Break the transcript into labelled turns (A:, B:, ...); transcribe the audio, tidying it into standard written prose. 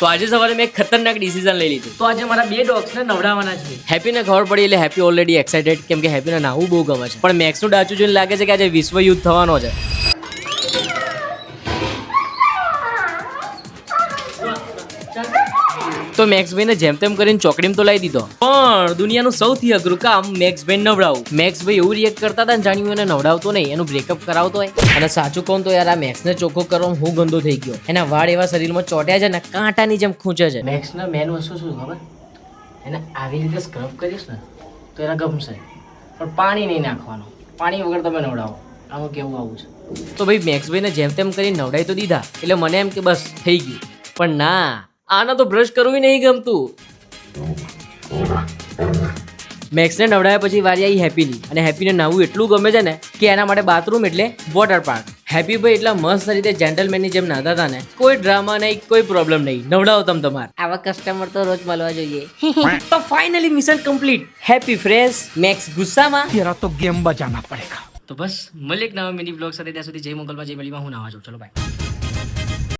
A: તો આજે સવારે મેં એક ખતરનાક ડિસિઝન લઈ લીધું. તો આજે મારા બે ડોગ્સને નવડાવવાના છે. હેપીને ખબર પડી એટલે હેપી ઓલરેડી એક્સાઇટેડ, કેમ કે હેપીને નાવું બહુ ગમે છે. પણ મેક્સનું ડાચું જોઈને લાગે છે કે આજે વિશ્વ યુદ્ધ થવાનો છે. તો મેક્સભાઈને જેમ તેમ કરીને ચોકડીમાં તો લાવી દીધો, પણ દુનિયાનું સૌથી અઘરું કામ મેક્સભાઈ નવડાવવું. મેક્સભાઈ એવું રિએક્ટ કરતા હતા ને જાણ્યું એને નવડાવતો નહીં, એનું બ્રેકઅપ કરાવતો હોય. અને સાચું કહું તો યાર આ મેક્સને ચોખ્ખો કરવામાં હું ગંદો થઈ ગયો. એના વાળ એવા શરીરમાં ચોટ્યા છે ને કાંટાની જેમ ખૂંચે છે. મેક્સના મેન વસ્તુ શું ખબર, એને આવી રીતે સ્ક્રબ કરીશ ને તો એને ગમશે, પણ પાણી નહીં નાખવાનું. પાણી વગર તમે નવડાવો, આમાં કેવું આવું છે. તો ભાઈ મેક્સભાઈને જેમ તેમ કરીને નવડાવી તો દીધા, એટલે મને એમ કે બસ થઈ ગયું. પણ ના, આના તો બ્રશ કરવું નહીં ગમતું. મેક્સને નવડાવ્યા પછી વારી આવી હેપીની, અને હેપીને નાવું એટલું ગમે છે ને કે એના માટે બાથરૂમ એટલે વોટર પાર્ક. હેપીભાઈ એટલા મસ્ત રીતે જેન્ટલમેનની જેમ નાતા હતા ને, કોઈ ડ્રામા નહીં, કોઈ પ્રોબ્લેમ નહીં. નવડાવો તમે તમારે. આવા કસ્ટમર તો રોજ મળવા જોઈએ. તો finally mission complete. Happy fresh, max ગુસ્સામાં.
B: तेरा तो गेम बजाना पड़ेगा.
A: તો બસ મળીએ એક નવા મિની બ્લોગ સાથે. ત્યાં સુધી જય મંગલમાં, જય મલીમાં. હું નાવા જાઉં. ચલો બાય.